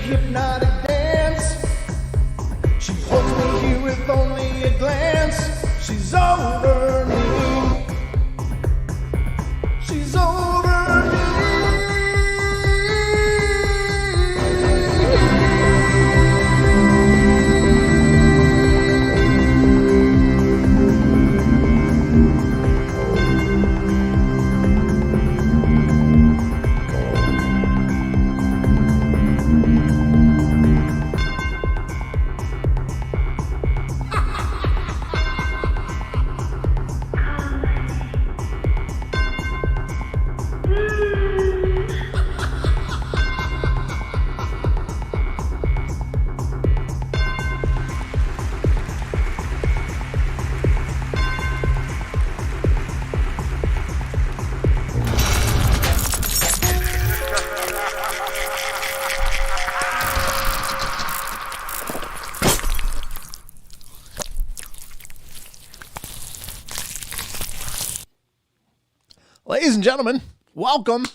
hypnotic dance. She holds me here with only a glance. She's over me. She's over me. Ladies and gentlemen, welcome.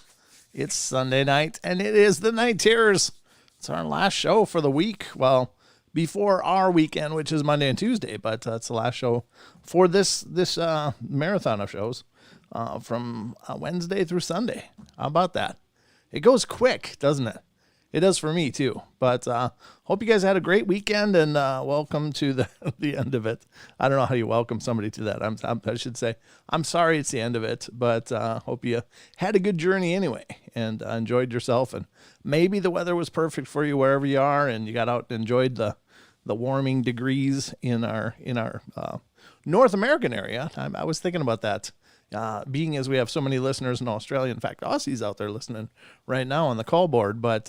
It's Sunday night, and it is the Night Terrors. It's our last show for the week. Well, before our weekend, which is Monday and Tuesday, but it's the last show for this marathon of shows from Wednesday through Sunday. How about that? It goes quick, doesn't it? It does for me, too. But hope you guys had a great weekend, and welcome to the end of it. I don't know how you welcome somebody to that. I should say, I'm sorry it's the end of it, but hope you had a good journey anyway and enjoyed yourself. And maybe the weather was perfect for you wherever you are, and you got out and enjoyed the warming degrees in our North American area. I was thinking about that. Being as we have so many listeners in Australia, in fact, Aussies out there listening right now on the call board, but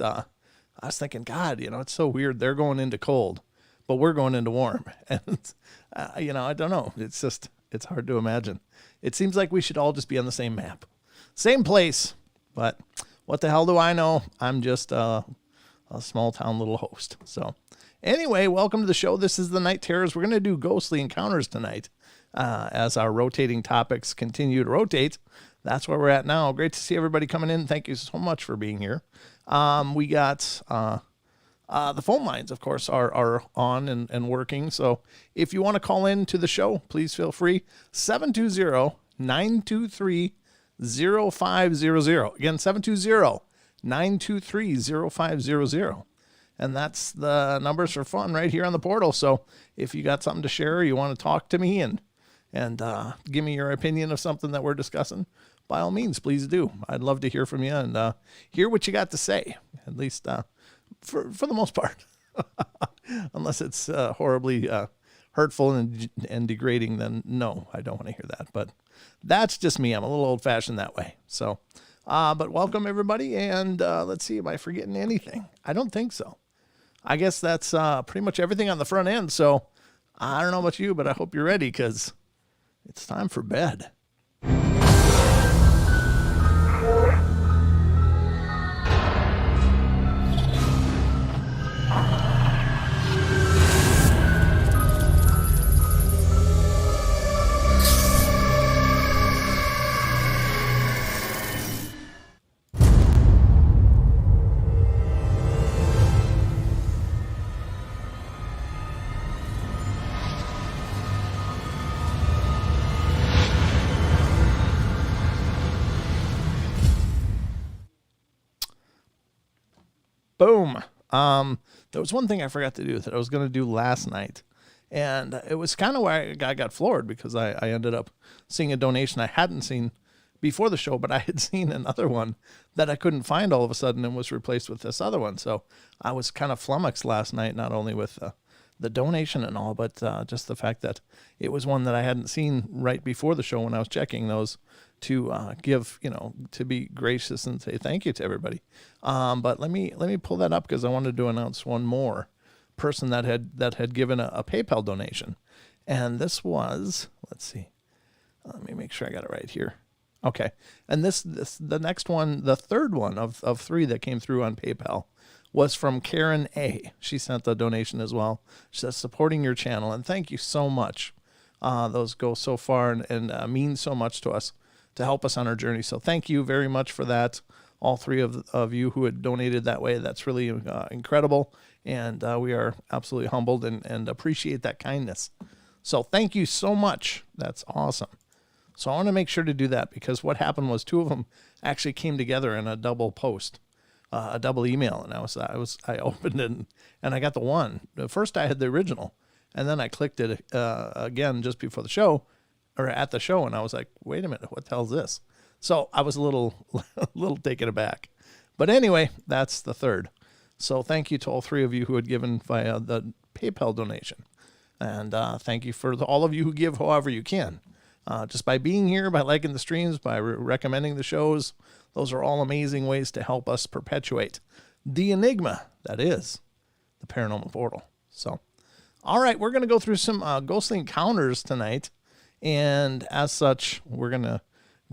I was thinking, God, it's so weird. They're going into cold, but we're going into warm. And, I don't know. It's hard to imagine. It seems like we should all just be on the same map, same place, but what the hell do I know? I'm just a small town little host. So anyway, welcome to the show. This is the Night Terrors. We're going to do ghostly encounters tonight. As our rotating topics continue to rotate. That's where we're at now. Great to see everybody coming in. Thank you so much for being here. We got the phone lines, of course, are on and working. So if you want to call in to the show, please feel free. 720-923-0500. Again, 720-923-0500. And that's the numbers for fun right here on the portal. So if you got something to share, you want to talk to me and give me your opinion of something that we're discussing, by all means, please do. I'd love to hear from you and hear what you got to say, at least for the most part, unless it's horribly hurtful and degrading, then no, I don't want to hear that. But that's just me. I'm a little old-fashioned that way. So, but welcome, everybody, and let's see, am I forgetting anything? I don't think so. I guess that's pretty much everything on the front end, so I don't know about you, but I hope you're ready, because it's time for bed. Boom. There was one thing I forgot to do that I was going to do last night. And it was kind of why I got floored, because I ended up seeing a donation I hadn't seen before the show, but I had seen another one that I couldn't find all of a sudden and was replaced with this other one. So I was kind of flummoxed last night, not only with the donation and all, but just the fact that it was one that I hadn't seen right before the show when I was checking those to give, to be gracious and say thank you to everybody. But let me pull that up, because I wanted to announce one more person that had given a PayPal donation. And this was, let's see, let me make sure I got it right here. Okay. And the next one, the third one of three that came through on PayPal, was from Karen A. She sent the donation as well. She says, supporting your channel, and thank you so much. Those go so far and mean so much to us to help us on our journey. So thank you very much for that. all three of you who had donated that way. That's really incredible. And we are absolutely humbled and appreciate that kindness. So thank you so much. That's awesome. So I want to make sure to do that, because what happened was two of them actually came together in a double post, a double email. And I opened it and I got the one. First I had the original, and then I clicked it again just before the show, or at the show. And I was like, wait a minute, what the hell is this? So I was a little taken aback. But anyway, that's the third. So thank you to all three of you who had given via the PayPal donation. And thank you for all of you who give however you can. Just by being here, by liking the streams, by recommending the shows. Those are all amazing ways to help us perpetuate the enigma that is the Paranormal Portal. So, all right, we're going to go through some ghostly encounters tonight. And as such, we're going to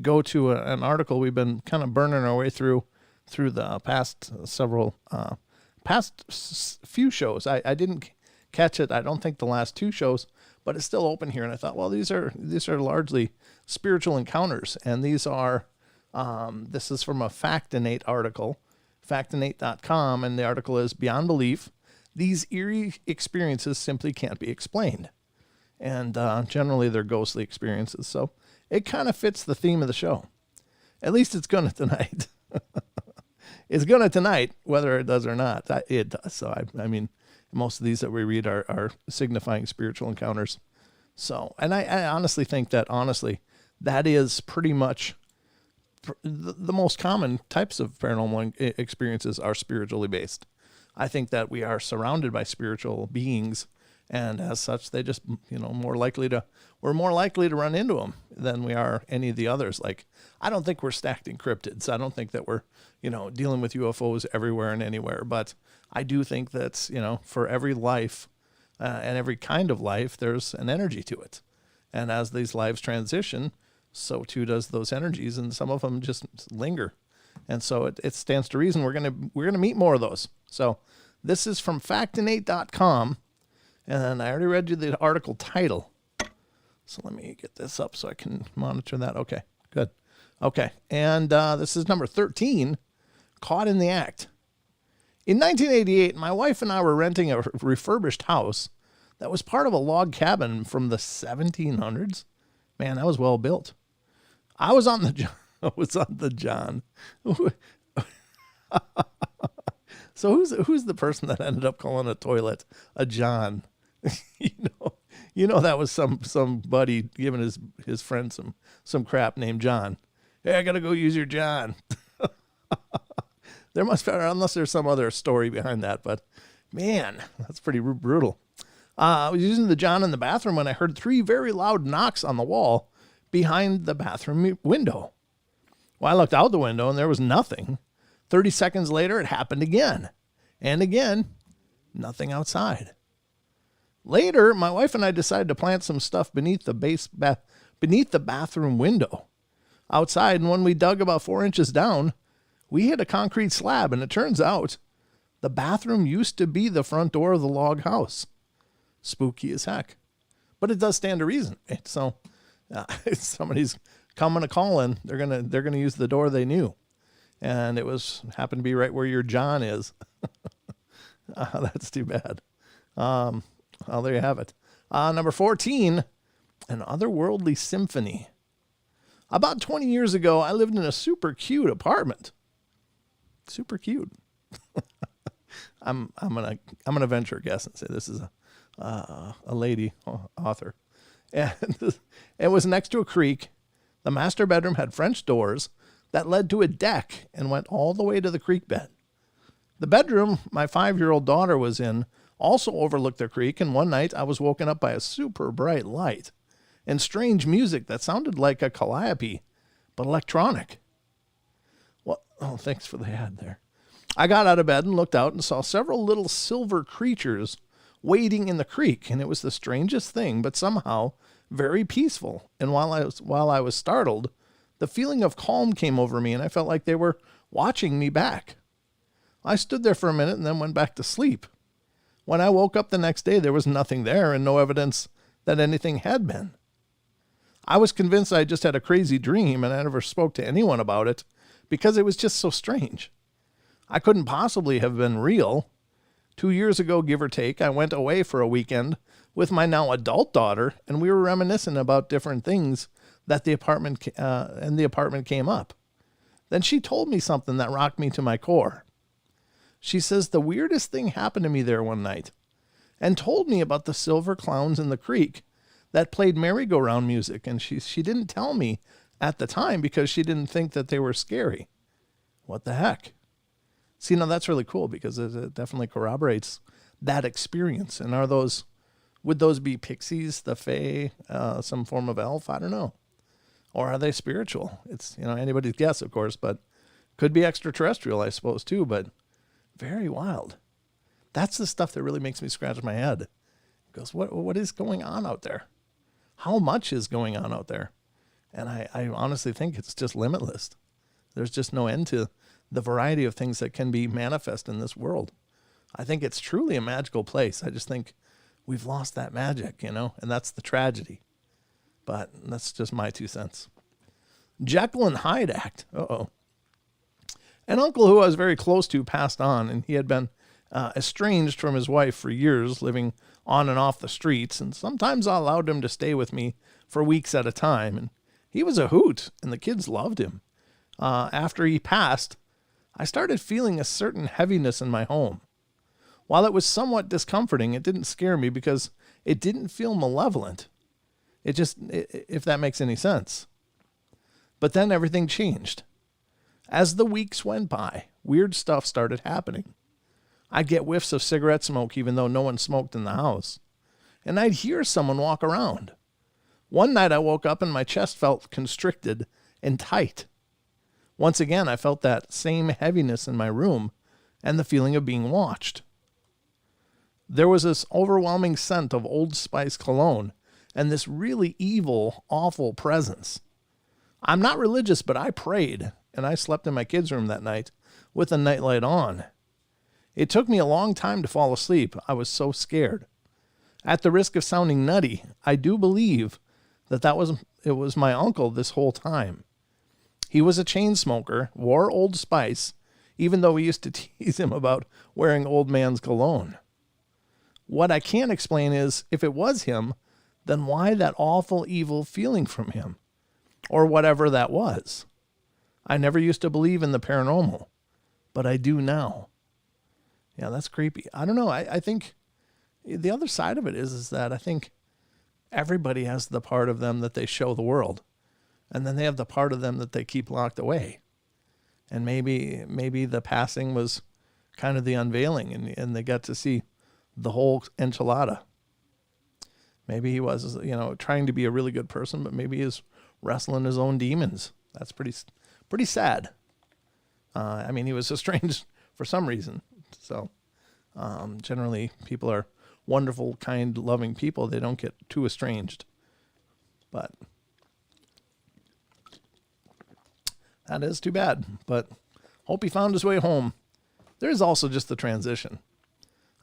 go to an article we've been kind of burning our way through the past few shows. I didn't catch it, I don't think, the last two shows, but it's still open here. And I thought, well, these are largely spiritual encounters. And these are, this is from a Factinate article, factinate.com. And the article is Beyond Belief. These eerie experiences simply can't be explained. And generally they're ghostly experiences. So it kind of fits the theme of the show. At least it's going to tonight. It's going to tonight, whether it does or not. It does. So, I mean, most of these that we read are signifying spiritual encounters. So, and I honestly think that, that is pretty much the most common types of paranormal experiences are spiritually based. I think that we are surrounded by spiritual beings, and as such, they just, we're more likely to run into them than we are any of the others. Like, I don't think we're stacked in cryptids. I don't think that we're, dealing with UFOs everywhere and anywhere. But I do think that, for every life and every kind of life, there's an energy to it. And as these lives transition, so too does those energies, and some of them just linger. And so it stands to reason we're gonna meet more of those. So this is from Factinate.com. And I already read you the article title. So let me get this up so I can monitor that. Okay, good. Okay, and this is number 13, Caught in the Act. In 1988, my wife and I were renting a refurbished house that was part of a log cabin from the 1700s. Man, that was well built. I was on the John. So who's the person that ended up calling a toilet a John? That was some buddy giving his friend some crap named John. Hey, I gotta go use your John. There must be, unless there's some other story behind that, but man, that's pretty brutal. I was using the John in the bathroom when I heard 3 very loud knocks on the wall behind the bathroom window. Well, I looked out the window and there was nothing. 30 seconds later, it happened again. And again, nothing outside. Later, my wife and I decided to plant some stuff beneath the bathroom window outside. And when we dug about 4 inches down, we hit a concrete slab. And it turns out the bathroom used to be the front door of the log house. Spooky as heck. But it does stand to reason. Right? So if somebody's coming to call in, they're gonna use the door they knew. And it happened to be right where your John is. That's too bad. Well, there you have it. Number 14, An Otherworldly Symphony. About 20 years ago, I lived in a super cute apartment. Super cute. I'm gonna venture a guess and say this is a lady author, and it was next to a creek. The master bedroom had French doors that led to a deck and went all the way to the creek bed. The bedroom my 5-year-old daughter was in also overlooked the creek, and one night I was woken up by a super bright light and strange music that sounded like a calliope, but electronic. Well, oh, thanks for the ad there. I got out of bed and looked out and saw several little silver creatures wading in the creek, and it was the strangest thing, but somehow very peaceful. And while I was startled, the feeling of calm came over me, and I felt like they were watching me back. I stood there for a minute and then went back to sleep. When I woke up the next day, there was nothing there and no evidence that anything had been. I was convinced I just had a crazy dream, and I never spoke to anyone about it because it was just so strange. I couldn't possibly have been real. 2 years ago, give or take, I went away for a weekend with my now adult daughter, and we were reminiscing about different things that the apartment came up. Then she told me something that rocked me to my core. She says the weirdest thing happened to me there one night, and told me about the silver clowns in the creek that played merry-go-round music, and she didn't tell me at the time because she didn't think that they were scary. What the heck? See, now that's really cool because it definitely corroborates that experience. And would those be pixies, the fae, some form of elf? I don't know. Or are they spiritual? It's, anybody's guess, of course, but could be extraterrestrial, I suppose, too, but very wild. That's the stuff that really makes me scratch my head. Because what is going on out there? How much is going on out there? And I honestly think it's just limitless. There's just no end to the variety of things that can be manifest in this world. I think it's truly a magical place. I just think we've lost that magic, and that's the tragedy. But that's just my 2 cents. Jekyll and Hyde Act. Uh-oh. An uncle who I was very close to passed on, and he had been estranged from his wife for years, living on and off the streets, and sometimes I allowed him to stay with me for weeks at a time, and he was a hoot, and the kids loved him. After he passed, I started feeling a certain heaviness in my home. While it was somewhat discomforting, it didn't scare me because it didn't feel malevolent. If that makes any sense. But then everything changed. As the weeks went by, weird stuff started happening. I'd get whiffs of cigarette smoke even though no one smoked in the house. And I'd hear someone walk around. One night I woke up and my chest felt constricted and tight. Once again, I felt that same heaviness in my room and the feeling of being watched. There was this overwhelming scent of Old Spice cologne and this really evil, awful presence. I'm not religious, but I prayed, and I slept in my kids' room that night with the nightlight on. It took me a long time to fall asleep. I was so scared. At the risk of sounding nutty, I do believe that it was my uncle this whole time. He was a chain smoker, wore Old Spice, even though we used to tease him about wearing old man's cologne. What I can't explain is, if it was him, then why that awful, evil feeling from him? Or whatever that was. I never used to believe in the paranormal, but I do now. Yeah, that's creepy. I don't know. I think the other side of it is that I think everybody has the part of them that they show the world. And then they have the part of them that they keep locked away. And maybe the passing was kind of the unveiling, and they got to see the whole enchilada. Maybe he was, trying to be a really good person, but maybe he's wrestling his own demons. That's pretty sad. He was estranged for some reason. So generally, people are wonderful, kind, loving people. They don't get too estranged. But that is too bad, but hope he found his way home. There's also just the transition.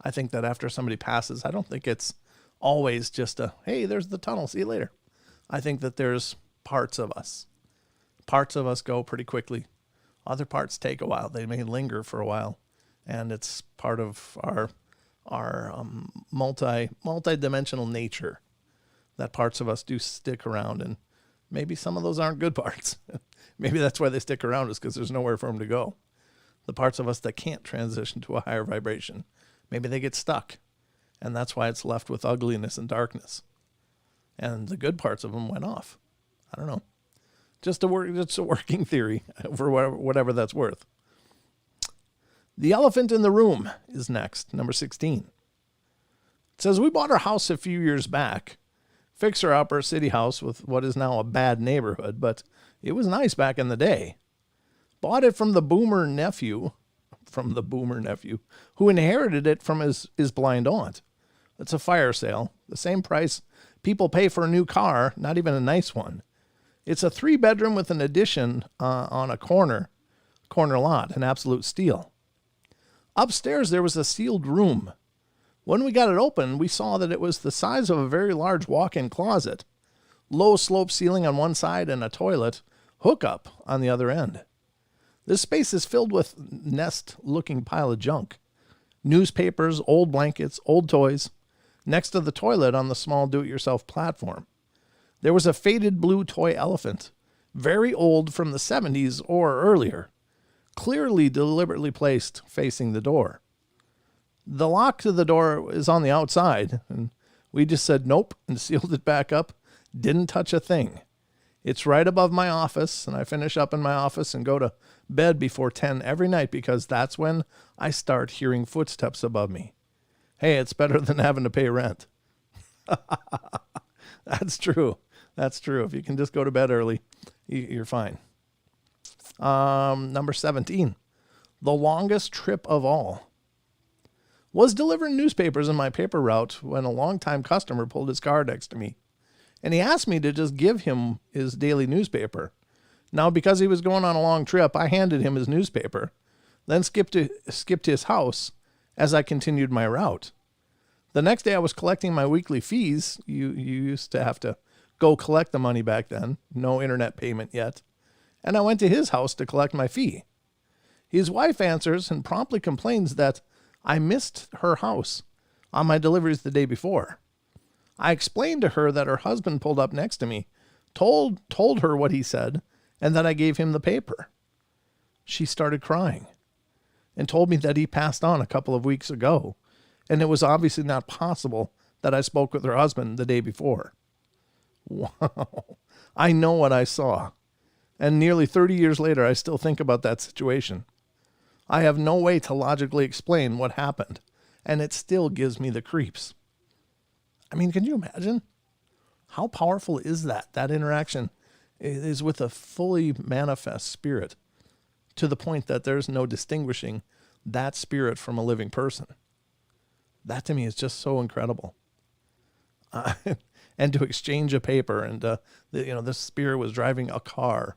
I think that after somebody passes, I don't think it's always just hey, there's the tunnel, see you later. I think that there's parts of us. Parts of us go pretty quickly. Other parts take a while. They may linger for a while. And it's part of our multi-dimensional nature that parts of us do stick around, and maybe some of those aren't good parts. Maybe that's why they stick around, is because there's nowhere for them to go. The parts of us that can't transition to a higher vibration, maybe they get stuck, and that's why it's left with ugliness and darkness. And the good parts of them went off. I don't know. Just a working theory for whatever that's worth. The elephant in the room is next, number 16. It says, we bought our house a few years back. Fixer-upper city house with what is now a bad neighborhood, but it was nice back in the day. Bought it from the boomer nephew, who inherited it from his blind aunt. It's a fire sale. The same price people pay for a new car, not even a nice one. It's a 3-bedroom with an addition on a corner lot, an absolute steal. Upstairs, there was a sealed room. When we got it open, we saw that it was the size of a very large walk-in closet, low slope ceiling on one side and a toilet hookup on the other end. This space is filled with nest-looking pile of junk. Newspapers, old blankets, old toys. Next to the toilet on the small do-it-yourself platform, there was a faded blue toy elephant, very old, from the 70s or earlier, clearly deliberately placed facing the door. The lock to the door is on the outside, and we just said nope and sealed it back up. Didn't touch a thing. It's right above my office, and I finish up in my office and go to bed before 10 every night because that's when I start hearing footsteps above me. Hey, it's better than having to pay rent. That's true. That's true. If you can just go to bed early, you're fine. Number 17, the longest trip of all. Was delivering newspapers in my paper route when a longtime customer pulled his car next to me. And he asked me to just give him his daily newspaper. Now, because he was going on a long trip, I handed him his newspaper, then skipped his house as I continued my route. The next day I was collecting my weekly fees. You used to have to go collect the money back then. No internet payment yet. And I went to his house to collect my fee. His wife answers and promptly complains that I missed her house on my deliveries the day before. I explained to her that her husband pulled up next to me, told her what he said, and that I gave him the paper. She started crying and told me that he passed on a couple of weeks ago, and it was obviously not possible that I spoke with her husband the day before. Wow, I know what I saw. And nearly 30 years later, I still think about that situation. I have no way to logically explain what happened, and it still gives me the creeps. I mean, can you imagine? How powerful is that? That interaction is with a fully manifest spirit to the point that there's no distinguishing that spirit from a living person. That to me is just so incredible. And to exchange a paper and, this spirit was driving a car.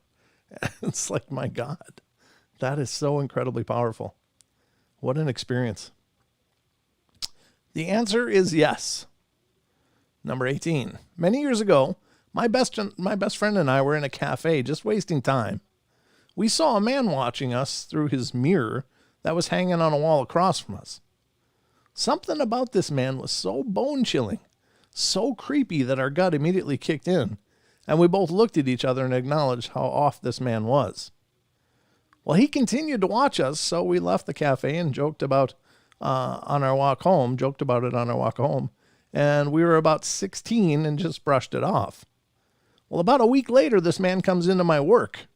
It's like, my God, that is so incredibly powerful. What an experience. The answer is yes. Number 18. Many years ago, my best friend and I were in a cafe just wasting time. We saw a man watching us through his mirror that was hanging on a wall across from us. Something about this man was so bone-chilling, so creepy that our gut immediately kicked in, and we both looked at each other and acknowledged how off this man was. Well, he continued to watch us, so we left the cafe and joked about it on our walk home. And we were about 16 and just brushed it off. Well, about a week later, this man comes into my work.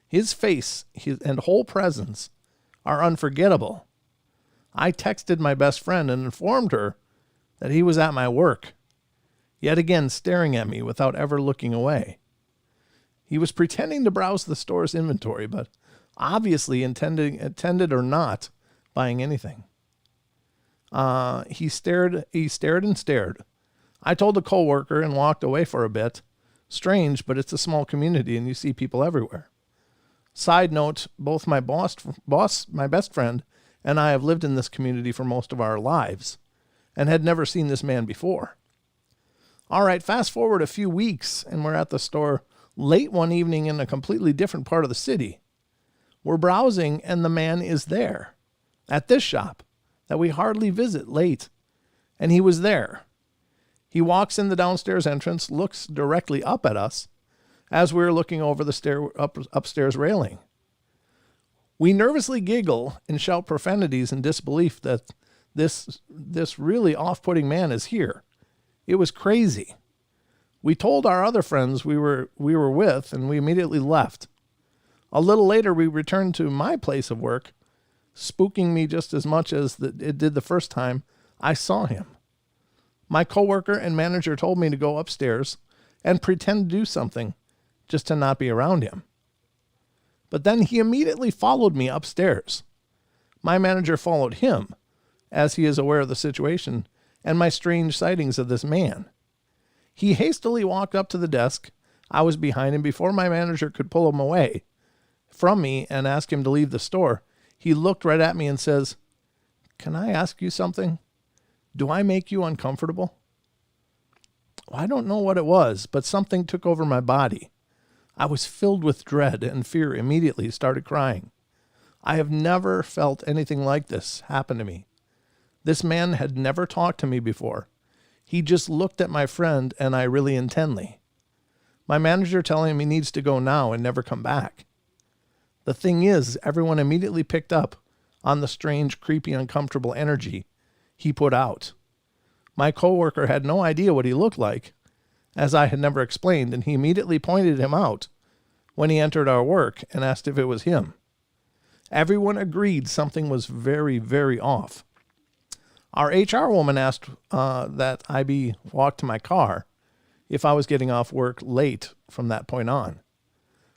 His face and whole presence are unforgettable. I texted my best friend and informed her that he was at my work, yet again staring at me without ever looking away. He was pretending to browse the store's inventory, but obviously intended or not buying anything. He stared and stared. I told a coworker and walked away for a bit. Strange, but it's a small community and you see people everywhere. Side note, both my my best friend, and I have lived in this community for most of our lives and had never seen this man before. All right, fast forward a few weeks and we're at the store late one evening in a completely different part of the city. We're browsing and the man is there at this shop that we hardly visit late. And he was there. He walks in the downstairs entrance, looks directly up at us as we're looking over the upstairs railing. We nervously giggle and shout profanities in disbelief that this really off-putting man is here. It was crazy. We told our other friends we were with, and we immediately left. A little later, we returned to my place of work, spooking me just as much as it did the first time I saw him. My coworker and manager told me to go upstairs and pretend to do something just to not be around him. But then he immediately followed me upstairs. My manager followed him, as he is aware of the situation and my strange sightings of this man. He hastily walked up to the desk. I was behind him before my manager could pull him away from me and ask him to leave the store. He looked right at me and says, "Can I ask you something? Do I make you uncomfortable?" Well, I don't know what it was, but something took over my body. I was filled with dread and fear, immediately started crying. I have never felt anything like this happen to me. This man had never talked to me before. He just looked at my friend and I really intently. My manager telling him he needs to go now and never come back. The thing is, everyone immediately picked up on the strange, creepy, uncomfortable energy he put out. My coworker had no idea what he looked like, as I had never explained, and he immediately pointed him out when he entered our work and asked if it was him. Everyone agreed something was very, very off. Our HR woman asked that I be walked to my car if I was getting off work late from that point on.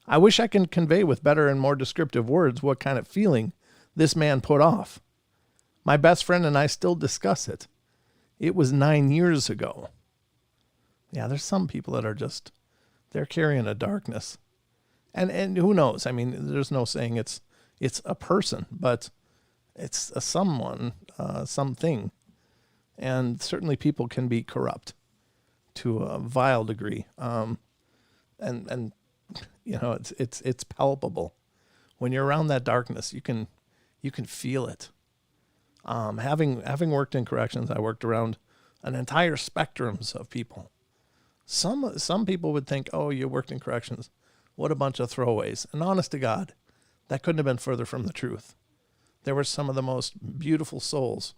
I wish I can convey with better and more descriptive words what kind of feeling this man put off. My best friend and I still discuss it. It was 9 years ago. Yeah, there's some people that are just, they're carrying a darkness. And who knows? I mean, there's no saying it's a person, but it's a someone, something. And certainly people can be corrupt to a vile degree. And you know, it's palpable. When you're around that darkness, you can feel it. Having worked in corrections, I worked around an entire spectrums of people. Some people would think, oh, you worked in corrections. What a bunch of throwaways. And honest to God, that couldn't have been further from the truth. There were some of the most beautiful souls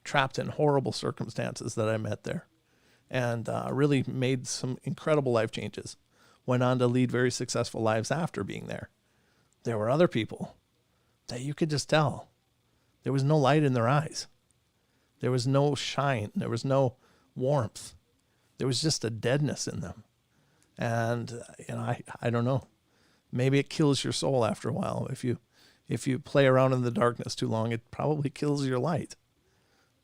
trapped in horrible circumstances that I met there, and really made some incredible life changes. Went on to lead very successful lives after being there. There were other people that you could just tell there was no light in their eyes. There was no shine. There was no warmth. There was just a deadness in them. And you know, I don't know. Maybe it kills your soul after a while. If you play around in the darkness too long, it probably kills your light.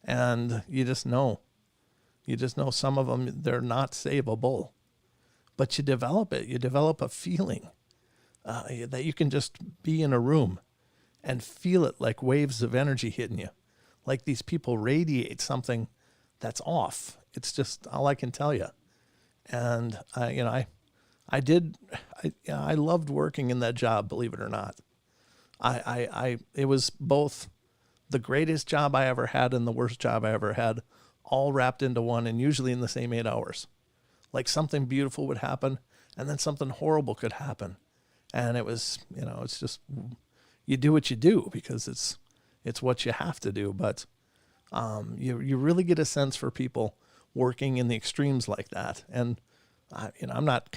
And you just know some of them, they're not savable. But you develop it. You develop a feeling that you can just be in a room and feel it like waves of energy hitting you. Like these people radiate something that's off. It's just all I can tell you. And I loved working in that job, believe it or not. It was both the greatest job I ever had and the worst job I ever had, all wrapped into one, and usually in the same 8 hours. Like something beautiful would happen, and then something horrible could happen. And it was, it's just, you do what you do because it's what you have to do. But you really get a sense for people working in the extremes like that. And I'm not,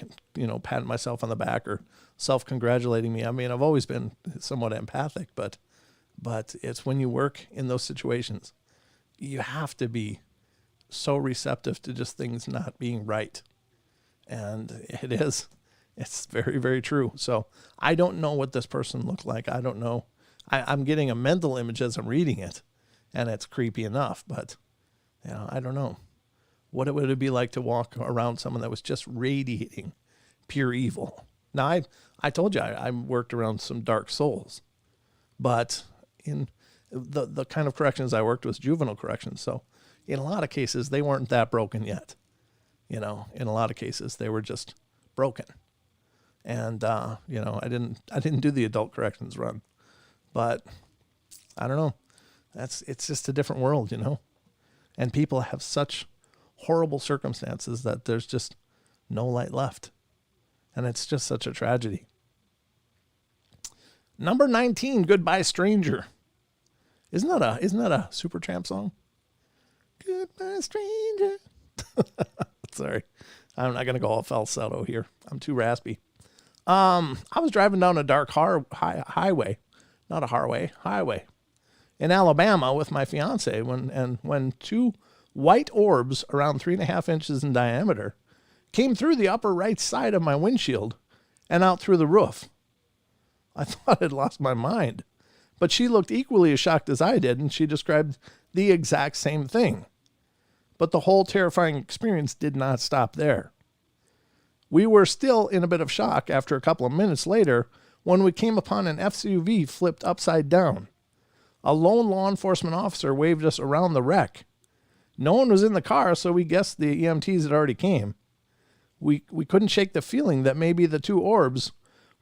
patting myself on the back or self-congratulating me. I mean, I've always been somewhat empathic, but it's when you work in those situations, you have to be so receptive to just things not being right. And it's very, very true. So I don't know what this person looked like. I don't know. I'm getting a mental image as I'm reading it, and it's creepy enough, but I don't know. What would it be like to walk around someone that was just radiating pure evil? Now, I told you I worked around some dark souls, but in the kind of corrections I worked was juvenile corrections. So in a lot of cases, they weren't that broken yet. In a lot of cases, they were just broken. And, I didn't do the adult corrections run, but I don't know. It's just a different world, and people have such horrible circumstances that there's just no light left. And it's just such a tragedy. Number 19, Goodbye Stranger. Isn't that a Supertramp song? Goodbye Stranger. Sorry. I'm not going to go all falsetto here. I'm too raspy. I was driving down a dark highway, not a highway in Alabama with my fiance when two white orbs around 3.5 inches in diameter came through the upper right side of my windshield and out through the roof. I thought I'd lost my mind, but she looked equally as shocked as I did, and she described the exact same thing. But the whole terrifying experience did not stop there. We were still in a bit of shock after a couple of minutes later when we came upon an SUV flipped upside down. A lone law enforcement officer waved us around the wreck. No one was in the car, so we guessed the EMTs had already came. We couldn't shake the feeling that maybe the two orbs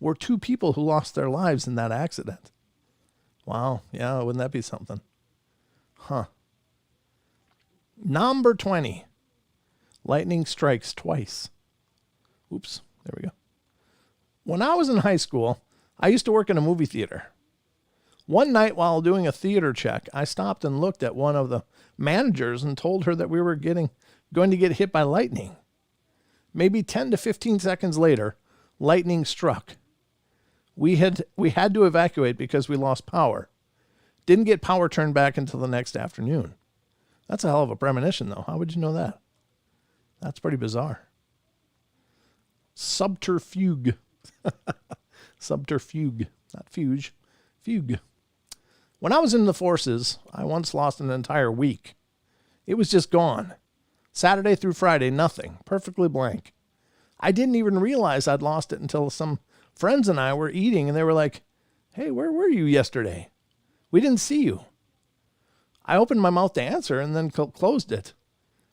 were two people who lost their lives in that accident. Wow. Yeah, wouldn't that be something? Huh. Number 20. Lightning strikes twice. Oops. There we go. When I was in high school, I used to work in a movie theater. One night while doing a theater check, I stopped and looked at one of the managers and told her that we were going to get hit by lightning. Maybe 10 to 15 seconds later, lightning struck. We had to evacuate because we lost power. Didn't get power turned back until the next afternoon. That's a hell of a premonition, though. How would you know that? That's pretty bizarre. Subterfuge. Subterfuge. Not fuge. Fugue. When I was in the forces, I once lost an entire week. It was just gone. Saturday through Friday, nothing. Perfectly blank. I didn't even realize I'd lost it until some friends and I were eating, and they were like, "Hey, where were you yesterday? We didn't see you." I opened my mouth to answer and then closed it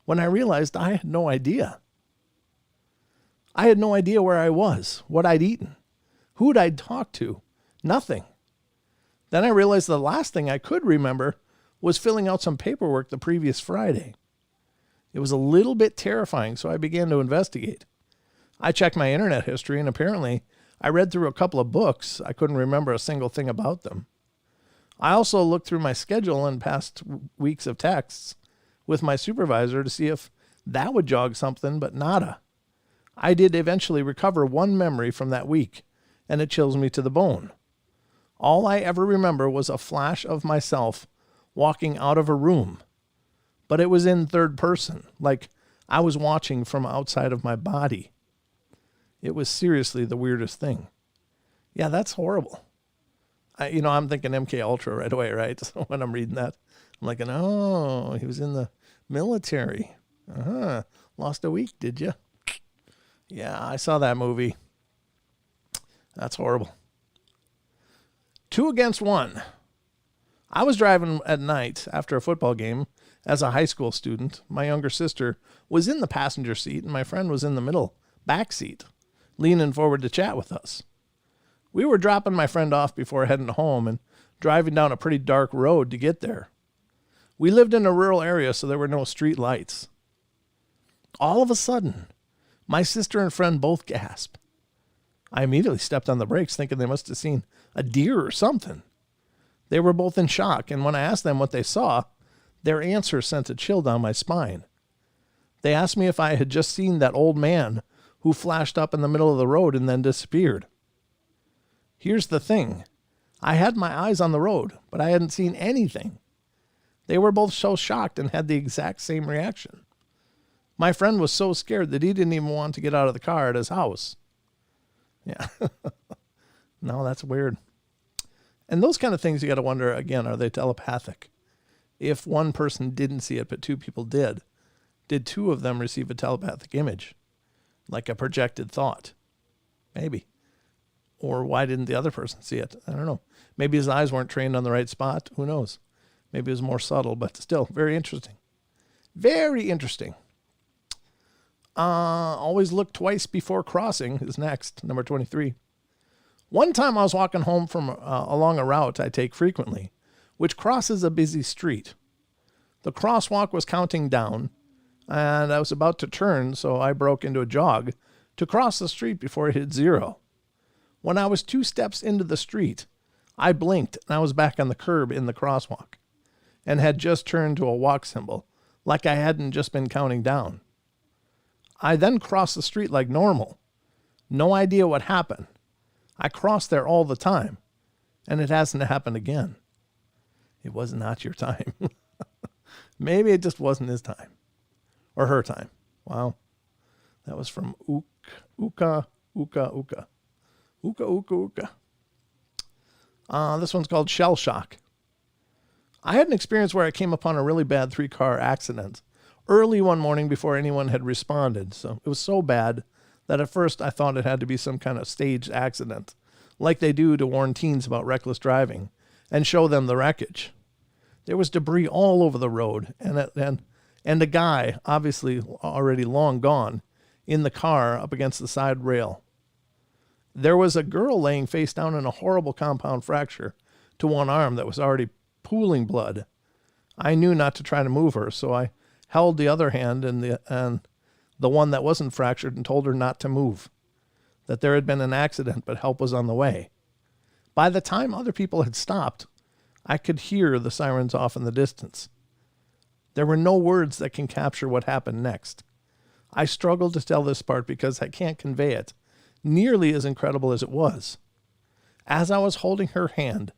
when I realized I had no idea. I had no idea where I was, what I'd eaten, who'd I'd talked to. Nothing. Then I realized the last thing I could remember was filling out some paperwork the previous Friday. It was a little bit terrifying, so I began to investigate. I checked my internet history, and apparently I read through a couple of books. I couldn't remember a single thing about them. I also looked through my schedule and past weeks of texts with my supervisor to see if that would jog something, but nada. I did eventually recover one memory from that week, and it chills me to the bone. All I ever remember was a flash of myself walking out of a room, but it was in third person, like I was watching from outside of my body. It was seriously the weirdest thing. Yeah, that's horrible. I'm thinking MK Ultra right away, right? So when I'm reading that, I'm like, oh, he was in the military. Lost a week, did you? Yeah, I saw that movie. That's horrible. 2 against 1. I was driving at night after a football game as a high school student. My younger sister was in the passenger seat, and my friend was in the middle back seat, leaning forward to chat with us. We were dropping my friend off before heading home and driving down a pretty dark road to get there. We lived in a rural area, so there were no street lights. All of a sudden, my sister and friend both gasped. I immediately stepped on the brakes, thinking they must have seen a deer or something. They were both in shock, and when I asked them what they saw, their answer sent a chill down my spine. They asked me if I had just seen that old man who flashed up in the middle of the road and then disappeared. Here's the thing. I had my eyes on the road, but I hadn't seen anything. They were both so shocked and had the exact same reaction. My friend was so scared that he didn't even want to get out of the car at his house. Yeah. No, that's weird. And those kind of things you got to wonder, again, are they telepathic? If one person didn't see it, but 2 people did 2 of them receive a telepathic image? Like a projected thought? Maybe. Or why didn't the other person see it? I don't know. Maybe his eyes weren't trained on the right spot. Who knows? Maybe it was more subtle, but still very interesting. Very interesting. Always look twice before crossing is next, number 23. One time I was walking home from along a route I take frequently, which crosses a busy street. The crosswalk was counting down, and I was about to turn, so I broke into a jog to cross the street before it hit 0. When I was 2 steps into the street, I blinked, and I was back on the curb in the crosswalk, and had just turned to a walk symbol, like I hadn't just been counting down. I then crossed the street like normal. No idea what happened. I cross there all the time, and it hasn't happened again. It was not your time. Maybe it just wasn't his time. Or her time. Wow. That was from Uka. This one's called Shell Shock. I had an experience where I came upon a really bad 3-car accident early one morning before anyone had responded. So it was so bad that at first I thought it had to be some kind of staged accident, like they do to warn teens about reckless driving and show them the wreckage. There was debris all over the road, and a guy, obviously already long gone, in the car up against the side rail. There was a girl laying face down in a horrible compound fracture to one arm that was already pooling blood. I knew not to try to move her, so I held the other hand and the one that wasn't fractured and told her not to move, that there had been an accident, but help was on the way. By the time other people had stopped, I could hear the sirens off in the distance. There were no words that can capture what happened next. I struggled to tell this part because I can't convey it, nearly as incredible as it was. As I was holding her hand,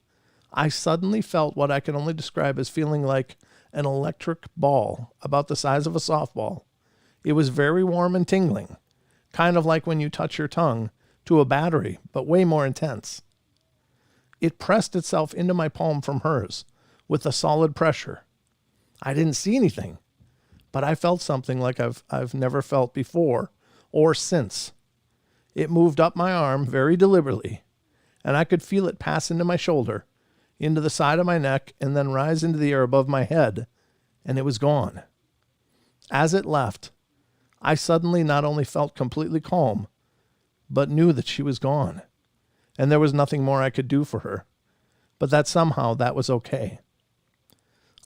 I suddenly felt what I can only describe as feeling like an electric ball about the size of a softball. It was very warm and tingling, kind of like when you touch your tongue to a battery, but way more intense. It pressed itself into my palm from hers with a solid pressure. I didn't see anything, but I felt something like I've never felt before or since. It moved up my arm very deliberately, and I could feel it pass into my shoulder, into the side of my neck, and then rise into the air above my head, and it was gone. As it left, I suddenly not only felt completely calm, but knew that she was gone, and there was nothing more I could do for her, but that somehow that was okay.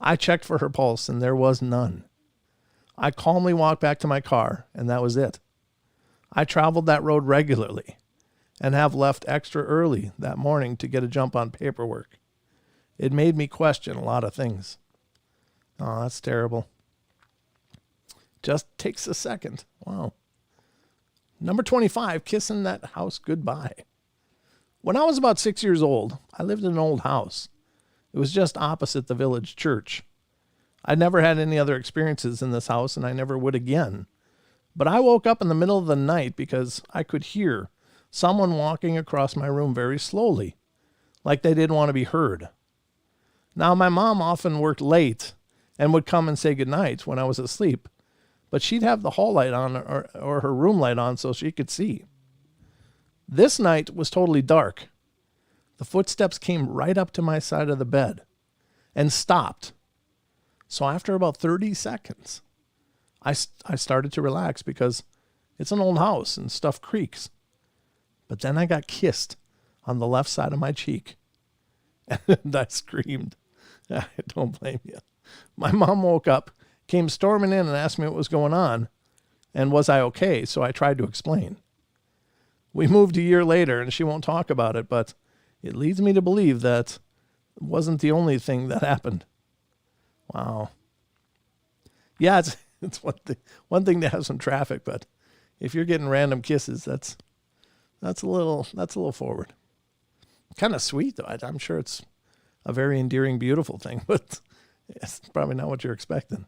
I checked for her pulse, and there was none. I calmly walked back to my car, and that was it. I traveled that road regularly, and have left extra early that morning to get a jump on paperwork. It made me question a lot of things. Oh, that's terrible. Just takes a second. Wow. Number 25, kissing that house goodbye. When I was about 6 years old, I lived in an old house. It was just opposite the village church. I'd never had any other experiences in this house, and I never would again. But I woke up in the middle of the night because I could hear someone walking across my room very slowly, like they didn't want to be heard. Now, my mom often worked late and would come and say goodnight when I was asleep, but she'd have the hall light on or her room light on so she could see. This night was totally dark. The footsteps came right up to my side of the bed and stopped. So after about 30 seconds, I started to relax because it's an old house and stuff creaks. But then I got kissed on the left side of my cheek, and I screamed. I don't blame you. My mom woke up, came storming in and asked me what was going on and was I okay, so I tried to explain. We moved a year later, and she won't talk about it, but it leads me to believe that it wasn't the only thing that happened. Wow. Yeah, it's one thing to have some traffic, but if you're getting random kisses, that's a little forward. Kind of sweet though. I'm sure it's a very endearing, beautiful thing, but it's probably not what you're expecting.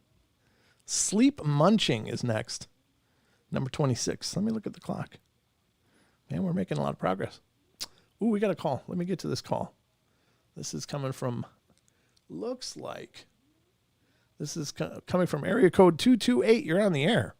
Sleep munching is next. Number 26. Let me look at the clock. Man, we're making a lot of progress. Ooh, we got a call. Let me get to this call. This is coming from, looks like, this is coming from area code 228. You're on the air.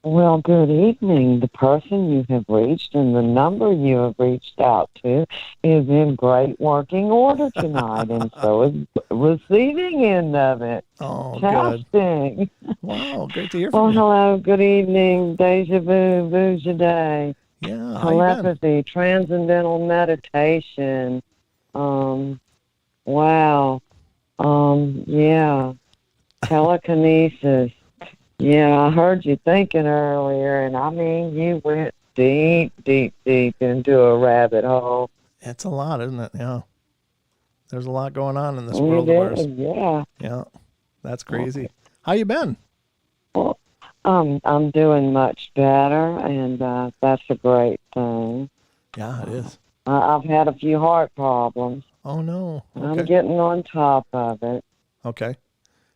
Well, good evening. The person you have reached and the number you have reached out to is in great working order tonight, and so is receiving end of it. Oh, Testing. Good. Wow, great to hear from Well, you. hello, good evening. Deja vu, Vuja day. Yeah, Telepathy, transcendental meditation. Wow. Yeah. Telekinesis. Yeah, I heard you thinking earlier, and I mean, you went deep, deep, deep into a rabbit hole. It's a lot, isn't it? Yeah. There's a lot going on in this world of ours. Yeah. Yeah. That's crazy. Okay. How you been? Well, I'm doing much better, and that's a great thing. Yeah, it is. I've had a few heart problems. Oh, no. Okay. I'm getting on top of it. Okay.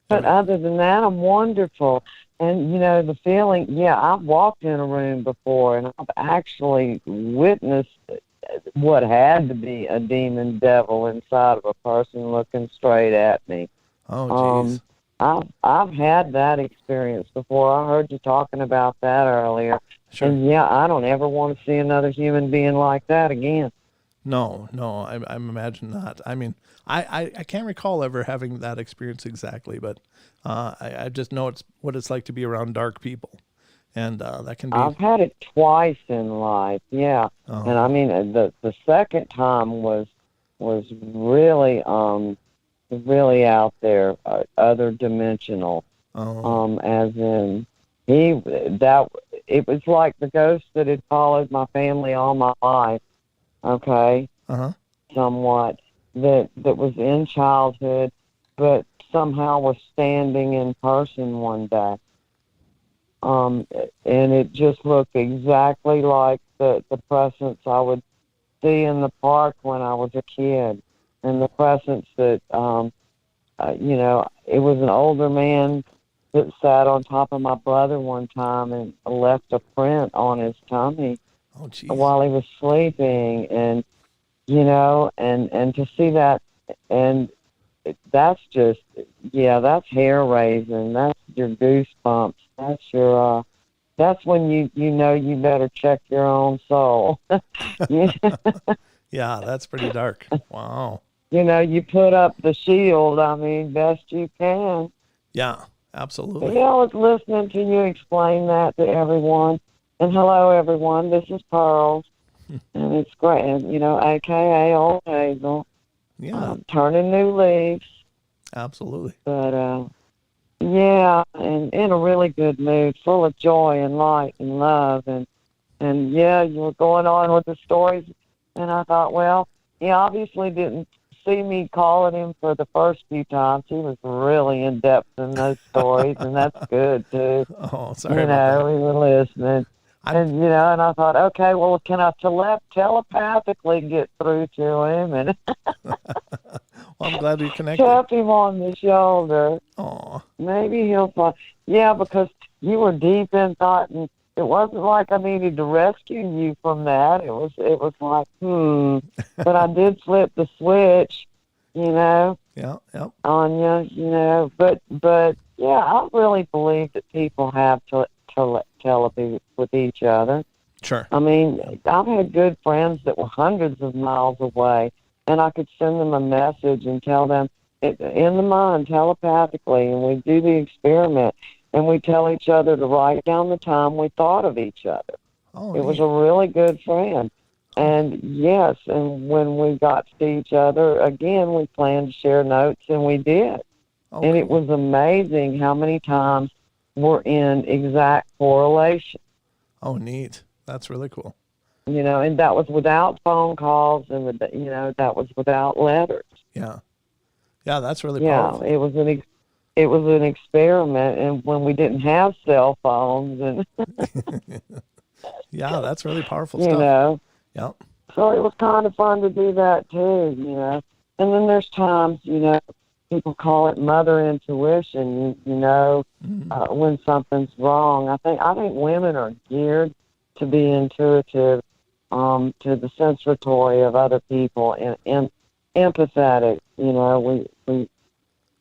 But other than that, I'm wonderful. And, you know, the feeling, yeah, I've walked in a room before, and I've actually witnessed what had to be a demon devil inside of a person looking straight at me. Oh, jeez. I've had that experience before. I heard you talking about that earlier. Sure. And, yeah, I don't ever want to see another human being like that again. No, I imagine not. I mean, I can't recall ever having that experience exactly, but I just know what it's like to be around dark people. and that can be. I've had it twice in life, yeah. And I Oh, mean, the second time was really out there, other dimensional. oh, As in he that it was like the ghost that had followed my family all my life. Okay, uh-huh. somewhat that was in childhood, but somehow was standing in person one day. Um, and it just looked exactly like the presence I would see in the park when I was a kid, and the presence that it was an older man that sat on top of my brother one time and left a print on his tummy Oh, jeez. while he was sleeping, and and to see that, and that's just, yeah, that's hair raising. That's your goosebumps. That's when you know you better check your own soul. you, Yeah, that's pretty dark. Wow. you put up the shield. I mean, best you can. Yeah, But absolutely. yeah, I was listening to you explain that to everyone. And hello, everyone. This is Pearl, and it's great. And AKA Old Hazel, Yeah, turning new leaves. absolutely. But yeah, and in a really good mood, full of joy and light and love, and yeah, you were going on with the stories, and I thought, well, he obviously didn't see me calling him for the first few times. He was really in depth in those stories, and that's good too. Oh, sorry about that. We were listening. I'm And I thought, okay, well, can I telepathically get through to him and well, I'm glad we connected. tap him on the shoulder? Oh, Maybe he'll find. Yeah, because you were deep in thought, and it wasn't like I needed to rescue you from that. It was like, but I did flip the switch, you know, yeah, yep. on But yeah, I really believe that people have telepathy with each other. Sure. I mean, Yeah. I've had good friends that were hundreds of miles away, and I could send them a message and tell them in the mind telepathically, and we do the experiment, and we tell each other to write down the time we thought of each other. Oh, It was neat. a really good friend. Oh, And yes, and when we got to see each other again, we planned to share notes, and we did. oh, And it cool. was amazing how many times we're in exact correlation. Oh, neat. That's really cool. And that was without phone calls, and that was without letters. Yeah. Yeah, that's really Yeah, powerful. it was an experiment, and when we didn't have cell phones, and Yeah, that's really powerful you stuff. know, Yep. so it was kind of fun to do that too. And then there's times, people call it mother intuition. Mhm. When something's wrong. I think women are geared to be intuitive, to the sensory of other people, and empathetic.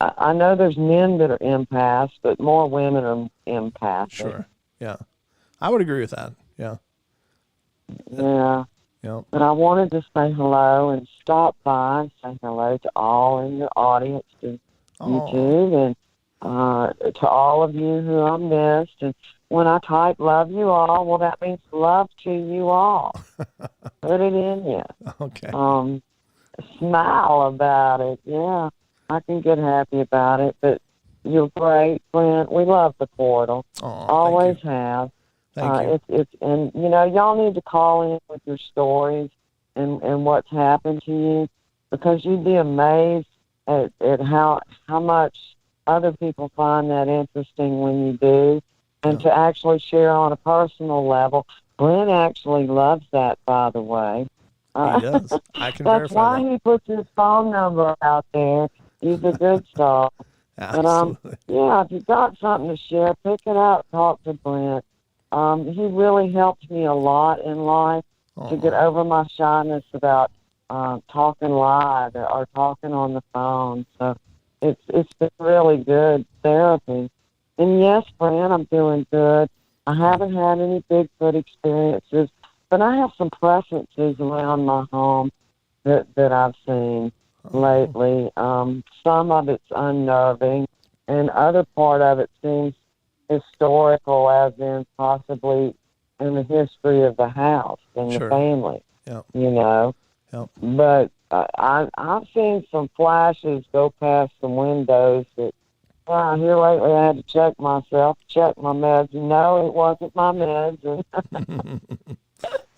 I know there's men that are empaths, but more women are empathic. Sure. Yeah. I would agree with that. Yeah. Uh, Yeah. Yep. But I wanted to say hello and stop by and say hello to all in your audience, to Oh, YouTube, and to all of you who I missed. And when I type love you all, well, that means love to you all. Put it in you. okay. Um, Smile about it. Yeah, I can get happy about it. But you're great, Brent. We love the portal. Oh, thank you. Always have. Thank you. And y'all need to call in with your stories and what's happened to you, because you'd be amazed at how much other people find that interesting when you do, and Yeah, to actually share on a personal level. Brent actually loves that, by the way. he Uh, does. I can that's verify why that. he puts his phone number out there. He's a good soul. But Absolutely. yeah, if you got something to share, pick it up. Talk to Brent. He really helped me a lot in life to get Oh, over my shyness about talking live or talking on the phone. So it's been really good therapy. And yes, Brent, I'm doing good. I good. haven't had any Bigfoot experiences, but I have some presences around my home that I've seen Oh, lately. Some of it's unnerving, and other part of it seems historical, as in possibly in the history of the house and Sure. the family, Yep. you know. Yep. But I've seen some flashes go past some windows that, here lately I had to check myself, check my meds, and no, it wasn't my meds, and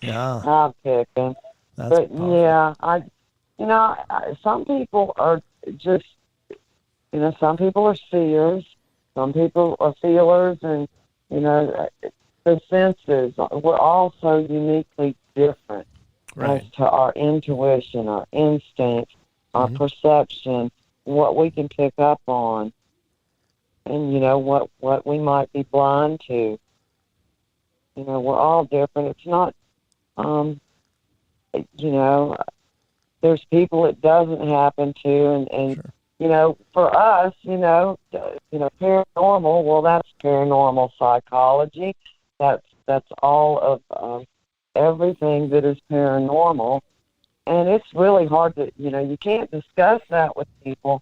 Yeah. I'm picking. That's But powerful. yeah, some people are just, some people are seers, some people are feelers, and, the senses. We're all so uniquely different as Right. to our intuition, our instinct, our perception, what we can pick up on, and, what we might be blind to. We're all different. It's not, you know, there's people it doesn't happen to, and Sure. for us, paranormal. Well, that's paranormal psychology. That's all of everything that is paranormal, and it's really hard to you can't discuss that with people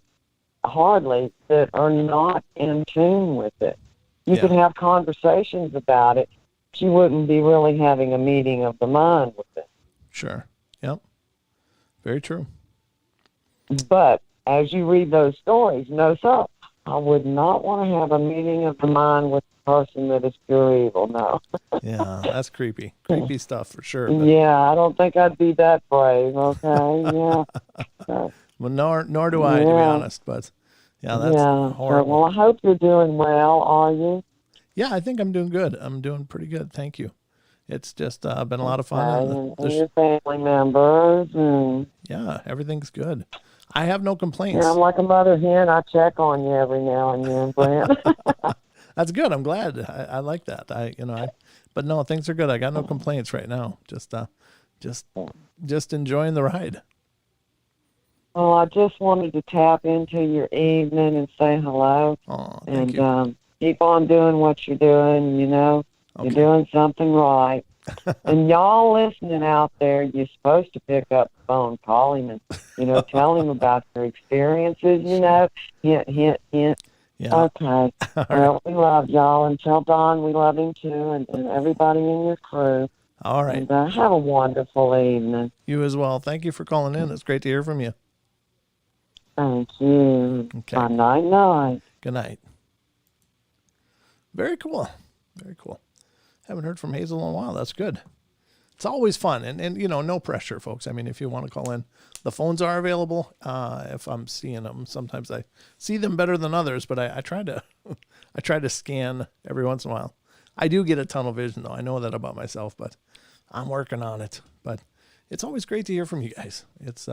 hardly that are not in tune with it. You Yeah. could have conversations about it, but you wouldn't be really having a meeting of the mind with it. Sure. Yep. Very true. But as you read those stories, no, sir, I would not want to have a meeting of the mind with a person that is pure evil. No. Yeah, that's creepy. Creepy stuff for sure. But Yeah, I don't think I'd be that brave. Okay. Yeah. well, nor do I, to be Yeah. honest. But yeah, that's Yeah. So, horrible. well, I hope you're doing well. Are you? Yeah, I think I'm doing good. I'm doing pretty good. Thank you. It's just been a lot of fun. Okay. And And your family members and. yeah, everything's good. I have no Yeah, I'm complaints. like a mother hen. I check on you every now and then, Brent. That's good. I'm glad. I like that. But no, things are good. I got no complaints right now. Just, just enjoying the ride. Well, I just wanted to tap into your evening and say hello. Oh, thank And you. keep on doing what you're doing. You're Okay. doing something right. And y'all listening out there, you're supposed to pick up the phone, call him, and tell him about your experiences. Hint, hint, hint. Yeah. Okay. All right. Well, we love y'all, and tell Don we love him too, and everybody in your crew. All right. And have a wonderful evening. You as well. Thank you for calling in. It's great to hear from you. Thank you. Okay. Bye, night, night. Good night. Very cool. Very cool. Haven't heard from Hazel in a while. That's good. It's always fun. And no pressure, folks. I mean, if you want to call in, the phones are available. If I'm seeing them, sometimes I see them better than others, but I try to, I try to scan every once in a while. I do get a tunnel vision though. I know that about myself, but I'm working on it. But it's always great to hear from you guys. It's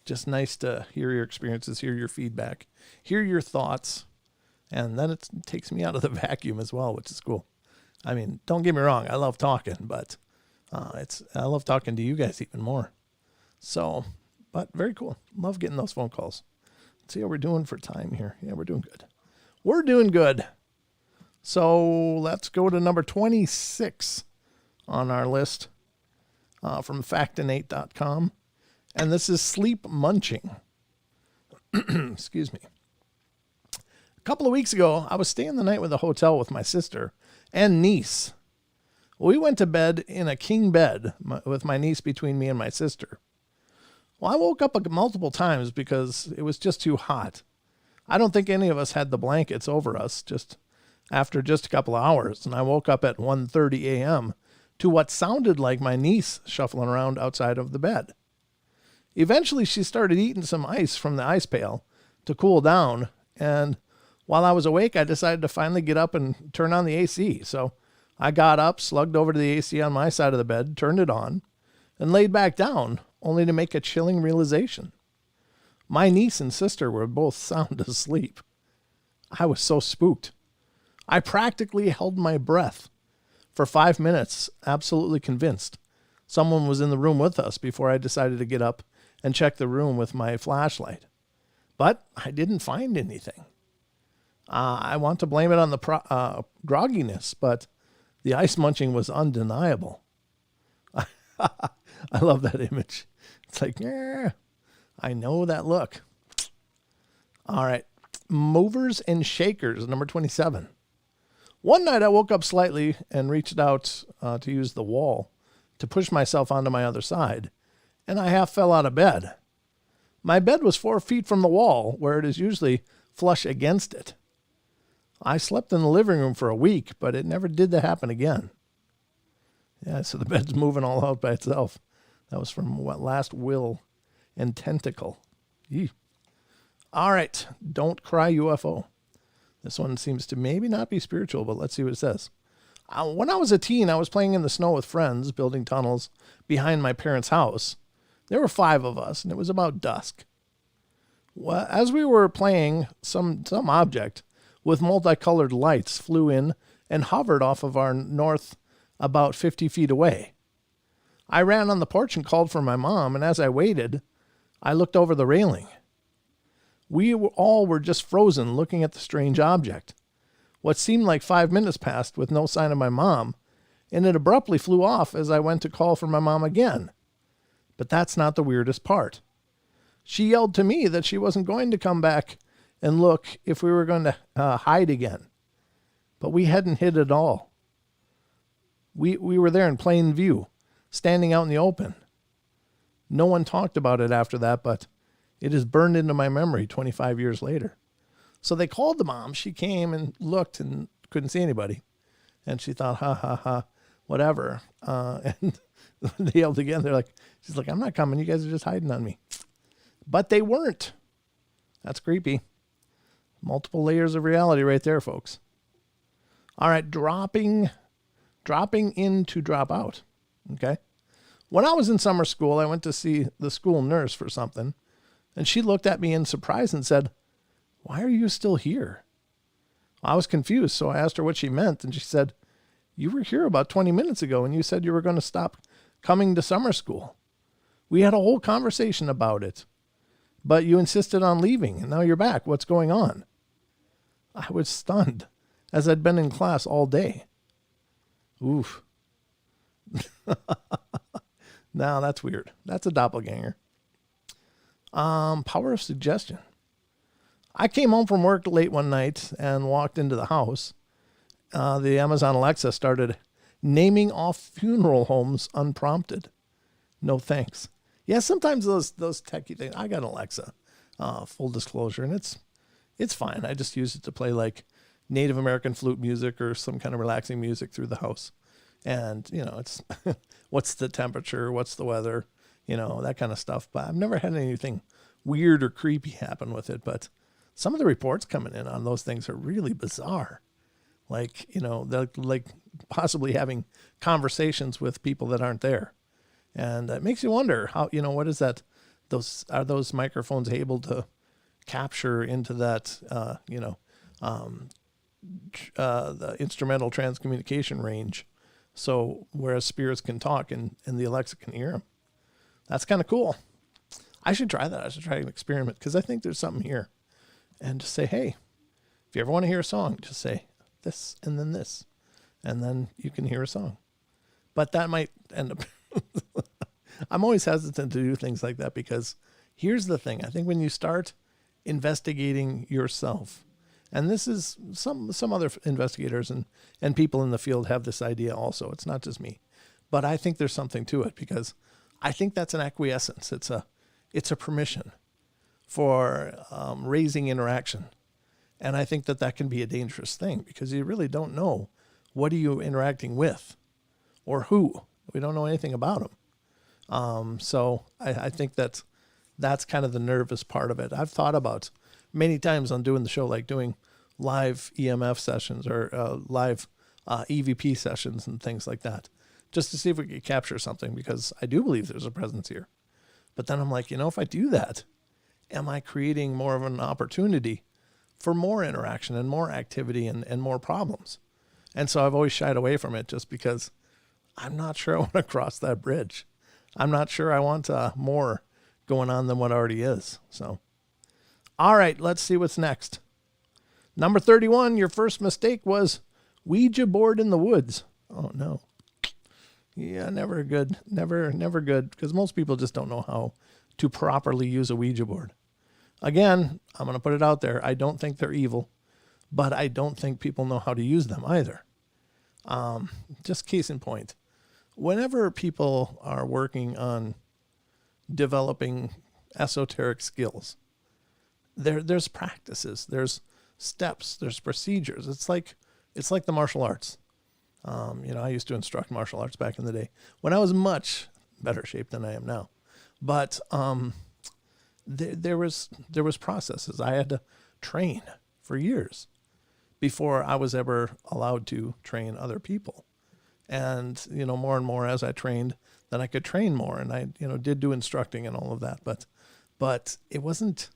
just nice to hear your experiences, hear your feedback, hear your thoughts. And then it takes me out of the vacuum as well, which is cool. I mean, don't get me wrong. I love talking, but I love talking to you guys even more. So, but very cool. Love getting those phone calls. Let's see how we're doing for time here. Yeah, we're doing good. We're doing good. So let's go to number 26 on our list from factinate.com. And this is sleep munching. Excuse me. A couple of weeks ago, I was staying the night with a hotel with my sister and niece. We went to bed in a king bed with my niece between me and my sister. Well, I woke up multiple times because it was just too hot. I don't think any of us had the blankets over us after just a couple of hours, and I woke up at 1:30 a.m. to what sounded like my niece shuffling around outside of the bed. Eventually, she started eating some ice from the ice pail to cool down, and while I was awake, I decided to finally get up and turn on the AC. So I got up, slugged over to the AC on my side of the bed, turned it on, and laid back down, only to make a chilling realization. My niece and sister were both sound asleep. I was so spooked. I practically held my breath for 5 minutes, absolutely convinced someone was in the room with us before I decided to get up and check the room with my flashlight. But I didn't find anything. I want to blame it on the grogginess, but the ice munching was undeniable. I love that image. It's like, yeah, I know that look. All right. Movers and shakers, number 27. One night I woke up slightly and reached out to use the wall to push myself onto my other side, and I half fell out of bed. My bed was 4 feet from the wall, where it is usually flush against it. I slept in the living room for a week, but it never did happen again. Yeah, so the bed's moving all out by itself. That was from last will and tentacle. Yee. All right, don't cry UFO. This one seems to maybe not be spiritual, but let's see what it says. When I was a teen, I was playing in the snow with friends, building tunnels behind my parents' house. There were 5 of us, and it was about dusk. Well, as we were playing, some object with multicolored lights flew in and hovered off of our north about 50 feet away. I ran on the porch and called for my mom, and as I waited, I looked over the railing. We all were just frozen looking at the strange object. What seemed like 5 minutes passed with no sign of my mom, and it abruptly flew off as I went to call for my mom again. But that's not the weirdest part. She yelled to me that she wasn't going to come back and look if we were going to hide again. But we hadn't hid at all. We were there in plain view, standing out in the open. No one talked about it after that, but it is burned into my memory 25 years later. So they called the mom. She came and looked and couldn't see anybody. And she thought, ha, ha, ha, whatever. And they yelled again. She's like, I'm not coming. You guys are just hiding on me. But they weren't. That's creepy. Multiple layers of reality right there, folks. All right, dropping in to drop out. Okay. When I was in summer school, I went to see the school nurse for something. And she looked at me in surprise and said, why are you still here? I was confused, so I asked her what she meant, and she said, you were here about 20 minutes ago, and you said you were going to stop coming to summer school. We had a whole conversation about it, but you insisted on leaving, and now you're back. What's going on? I was stunned, as I'd been in class all day. Oof. Now that's weird. That's a doppelganger. Power of suggestion. I came home from work late one night and walked into the house. The Amazon Alexa started naming off funeral homes unprompted. No thanks. Yeah, sometimes those techie things. I got an Alexa, full disclosure, and it's fine. I just use it to play like Native American flute music or some kind of relaxing music through the house. And, it's what's the temperature, what's the weather, that kind of stuff. But I've never had anything weird or creepy happen with it. But some of the reports coming in on those things are really bizarre. Like, they're like possibly having conversations with people that aren't there. And it makes you wonder how, what is that? Are those microphones able to capture into that, the instrumental transcommunication range? So whereas spirits can talk and the Alexa can hear them. That's kind of cool. I should try that. I should try an experiment because I think there's something here. And just say, hey, if you ever want to hear a song, just say this and then this. And then you can hear a song. But that might end up... I'm always hesitant to do things like that because here's the thing. I think when you start investigating yourself, and this is some other investigators and people in the field have this idea also. It's not just me. But I think there's something to it because I think that's an acquiescence. It's a permission for raising interaction. And I think that can be a dangerous thing because you really don't know what are you interacting with or who. We don't know anything about them. So I think that's kind of the nervous part of it. I've thought about many times on doing the show, like doing live EMF sessions or live EVP sessions and things like that, just to see if we could capture something because I do believe there's a presence here. But then I'm like, if I do that, am I creating more of an opportunity for more interaction and more activity and more problems? And so I've always shied away from it just because I'm not sure I want to cross that bridge. I'm not sure I want more going on than what already is. So, all right, let's see what's next. Number 31, your first mistake was Ouija board in the woods. Oh, no. Yeah, never good. Never good because most people just don't know how to properly use a Ouija board. Again, I'm going to put it out there. I don't think they're evil, but I don't think people know how to use them either. Just case in point, whenever people are working on developing esoteric skills, there's practices, there's steps, there's procedures. It's like the martial arts. I used to instruct martial arts back in the day when I was much better shape than I am now. But there was processes. I had to train for years before I was ever allowed to train other people. And, more and more as I trained, then I could train more. And I, did do instructing and all of that. But it wasn't,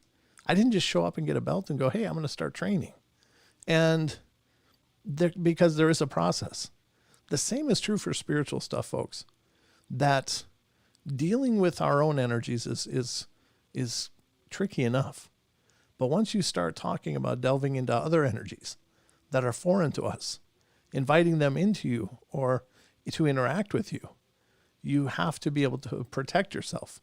I didn't just show up and get a belt and go, hey, I'm going to start training. And because there is a process. The same is true for spiritual stuff, folks, that dealing with our own energies is tricky enough. But once you start talking about delving into other energies that are foreign to us, inviting them into you or to interact with you, you have to be able to protect yourself.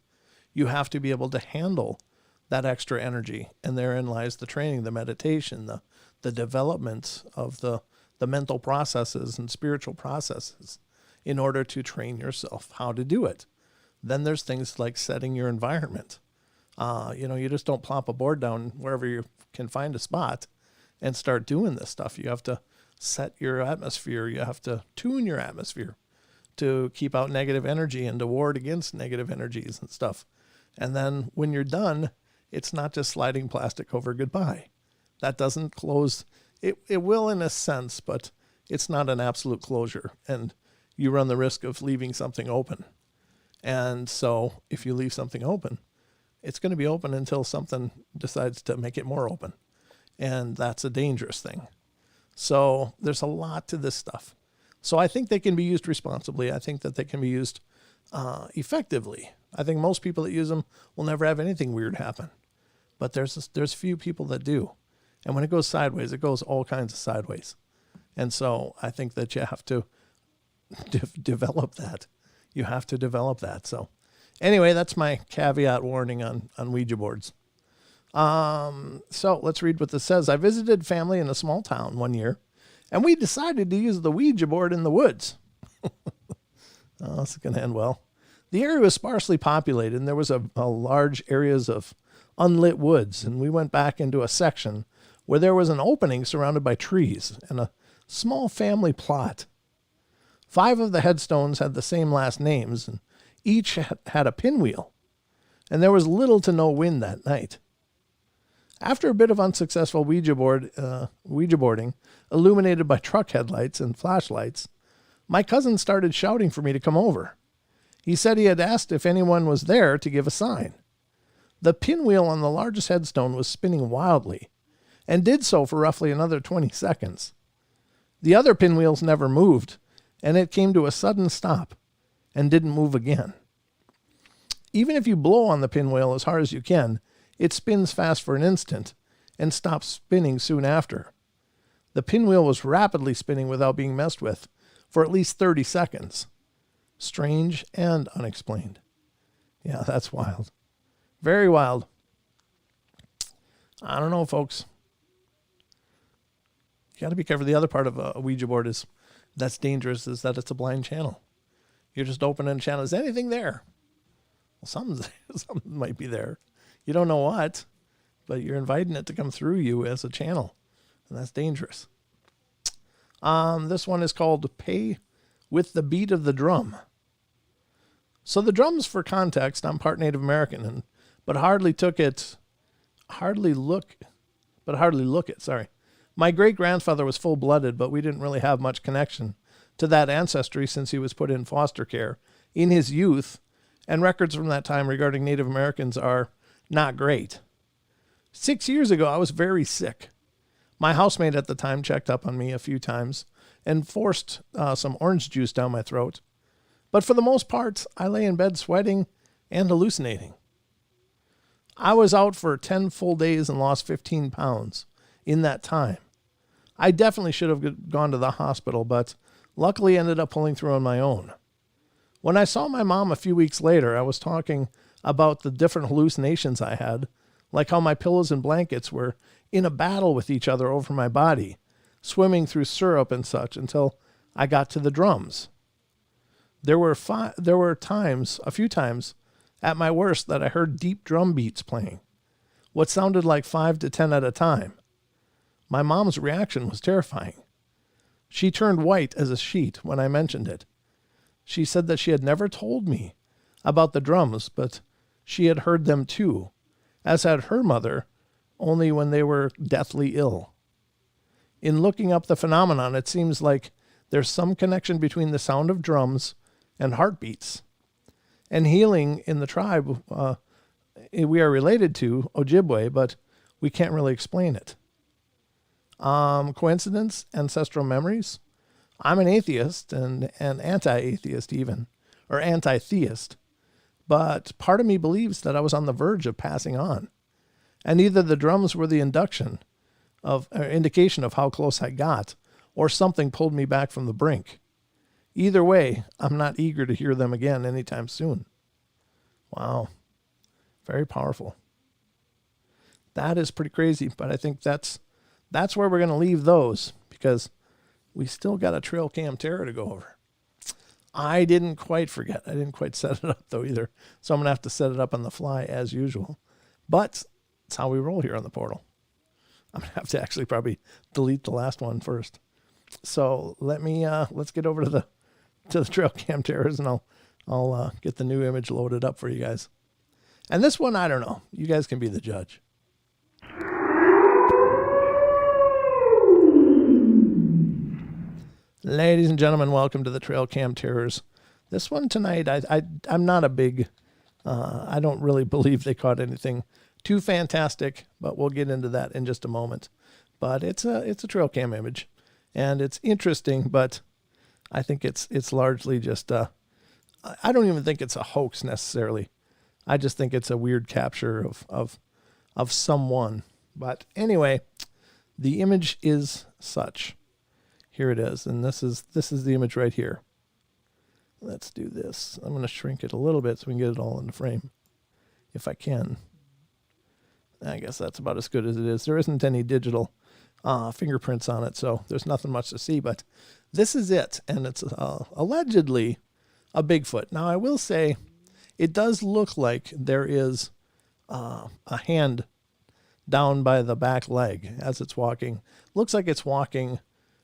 You have to be able to handle that extra energy. And therein lies the training, the meditation, the development of the mental processes and spiritual processes in order to train yourself how to do it. Then there's things like setting your environment. You just don't plop a board down wherever you can find a spot and start doing this stuff. You have to set your atmosphere. You have to tune your atmosphere to keep out negative energy and to ward against negative energies and stuff. And then when you're done, it's not just sliding plastic over goodbye. That doesn't close. It will in a sense, but it's not an absolute closure. And you run the risk of leaving something open. And so if you leave something open, it's going to be open until something decides to make it more open. And that's a dangerous thing. So there's a lot to this stuff. So I think they can be used responsibly. I think that they can be used effectively. I think most people that use them will never have anything weird happen. But there's few people that do. And when it goes sideways, it goes all kinds of sideways. And so I think that you have to develop that. You have to develop that. So anyway, that's my caveat warning on Ouija boards. So let's read what this says. I visited family in a small town one year, and we decided to use the Ouija board in the woods. Oh, this is going to end well. The area was sparsely populated, and there was a large areas of unlit woods, and we went back into a section where there was an opening surrounded by trees and a small family plot. 5 of the headstones had the same last names, and each had a pinwheel, and there was little to no wind that night. After a bit of unsuccessful Ouija boarding, illuminated by truck headlights and flashlights, my cousin started shouting for me to come over. He said he had asked if anyone was there to give a sign. The pinwheel on the largest headstone was spinning wildly, and did so for roughly another 20 seconds. The other pinwheels never moved, and it came to a sudden stop and didn't move again. Even if you blow on the pinwheel as hard as you can, it spins fast for an instant and stops spinning soon after. The pinwheel was rapidly spinning without being messed with for at least 30 seconds. Strange and unexplained. Yeah, that's wild. Very wild. I don't know, folks. You got to be careful. The other part of a Ouija board that's dangerous is that it's a blind channel. You're just opening a channel. Is anything there? Well, something might be there. You don't know what, but you're inviting it to come through you as a channel, and that's dangerous. This one is called Pay with the Beat of the Drum. So the drums, for context, I'm part Native American, but hardly look it. Sorry. My great-grandfather was full-blooded, but we didn't really have much connection to that ancestry since he was put in foster care in his youth, and records from that time regarding Native Americans are not great. 6 years ago, I was very sick. My housemate at the time checked up on me a few times and forced some orange juice down my throat. But for the most part, I lay in bed sweating and hallucinating. I was out for 10 full days and lost 15 pounds in that time. I definitely should have gone to the hospital, but luckily ended up pulling through on my own. When I saw my mom a few weeks later, I was talking about the different hallucinations I had, like how my pillows and blankets were in a battle with each other over my body, swimming through syrup and such until I got to the drums. There were a few times at my worst that I heard deep drum beats playing, what sounded like 5 to 10 at a time. My mom's reaction was terrifying. She turned white as a sheet when I mentioned it. She said that she had never told me about the drums, but she had heard them too, as had her mother, only when they were deathly ill. In looking up the phenomenon, it seems like there's some connection between the sound of drums and heartbeats. And healing in the tribe, we are related to Ojibwe, but we can't really explain it. Coincidence? Ancestral memories? I'm an atheist and an anti-atheist even, or anti-theist. But part of me believes that I was on the verge of passing on. And either the drums were the indication of how close I got, or something pulled me back from the brink. Either way, I'm not eager to hear them again anytime soon. Wow. Very powerful. That is pretty crazy, but I think that's where we're going to leave those, because we still got a trail cam terror to go over. I didn't quite forget. I didn't quite set it up, though, either. So I'm going to have to set it up on the fly as usual. But it's how we roll here on the portal. I'm going to have to actually probably delete the last one first. So let's get over to the trail cam terrors, and I'll get the new image loaded up for you guys. And this one, I don't know. You guys can be the judge. Ladies and gentlemen, welcome to the Trail Cam Terrors. This one tonight, I'm not a big, I don't really believe they caught anything too fantastic, but we'll get into that in just a moment. But it's a trail cam image, and it's interesting, but I think it's largely just, I don't even think it's a hoax necessarily. I just think it's a weird capture of someone. But anyway, the image is such. Here it is, and this is the image right here. Let's do this. I'm going to shrink it a little bit so we can get it all in the frame, if I can. I guess that's about as good as it is. There isn't any digital fingerprints on it, so there's nothing much to see, but this is it, and it's allegedly a Bigfoot. Now, I will say it does look like there is a hand down by the back leg as it's walking. Looks like it's walking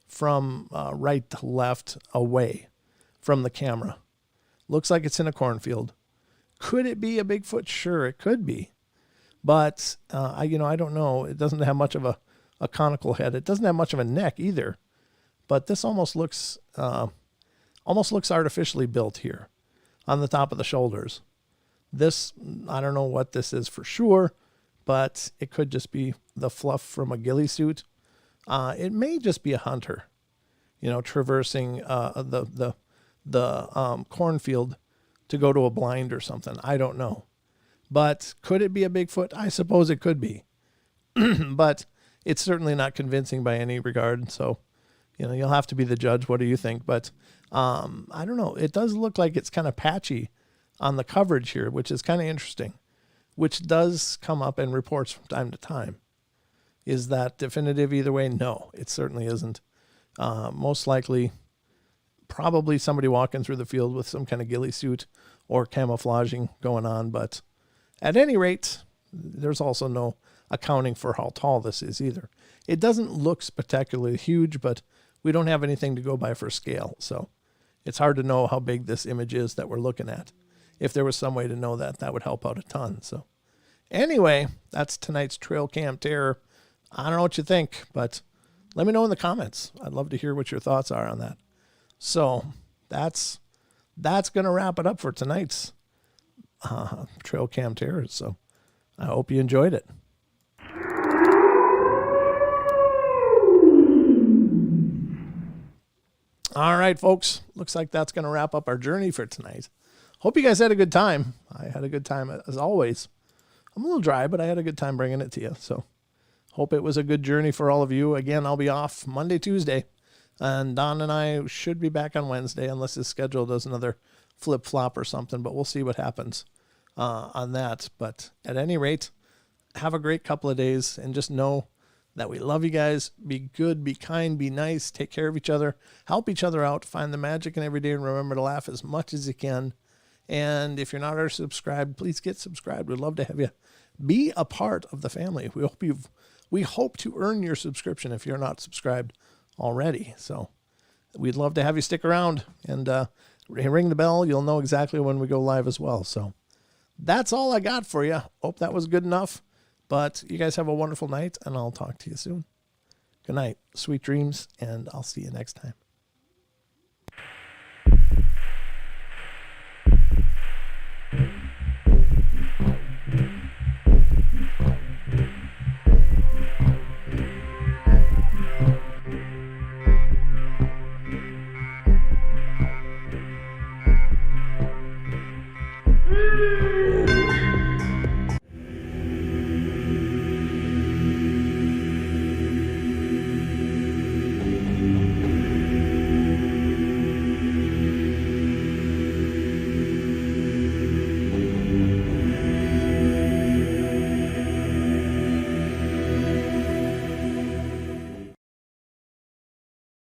from right to left away from the camera. Looks like it's in a cornfield. Could it be a Bigfoot? Sure, it could be. But, I don't know. It doesn't have much of a conical head. It doesn't have much of a neck either. But this almost looks artificially built here on the top of the shoulders. This, I don't know what this is for sure, but it could just be the fluff from a ghillie suit. It may just be a hunter, traversing the cornfield to go to a blind or something. I don't know. But could it be a Bigfoot? I suppose it could be. But it's certainly not convincing by any regard. So, you'll have to be the judge. What do you think? But I don't know. It does look like it's kind of patchy on the coverage here, which is kind of interesting, which does come up in reports from time to time. Is that definitive either way? No, it certainly isn't. Most likely, probably somebody walking through the field with some kind of ghillie suit or camouflaging going on. But at any rate, there's also no accounting for how tall this is either. It doesn't look spectacularly huge, but we don't have anything to go by for scale. So it's hard to know how big this image is that we're looking at. If there was some way to know that, that would help out a ton. So anyway, that's tonight's Trail Cam Terror. I don't know what you think, but let me know in the comments. I'd love to hear what your thoughts are on that. So that's going to wrap it up for tonight's Trail Cam Terrors. So I hope you enjoyed it. All right, folks. Looks like that's going to wrap up our journey for tonight. Hope you guys had a good time. I had a good time as always. I'm a little dry, but I had a good time bringing it to you. So hope it was a good journey for all of you. Again, I'll be off Monday, Tuesday, and Don and I should be back on Wednesday unless his schedule does another flip-flop or something, but we'll see what happens on that. But at any rate, have a great couple of days, and just know that we love you guys. Be good, be kind, be nice, take care of each other, help each other out, find the magic in every day, and remember to laugh as much as you can. And if you're not already subscribed, please get subscribed. We'd love to have you be a part of the family. We hope to earn your subscription if you're not subscribed already. So we'd love to have you stick around, and ring the bell. You'll know exactly when we go live as well. So that's all I got for you. Hope that was good enough. But you guys have a wonderful night, and I'll talk to you soon. Good night, sweet dreams, and I'll see you next time.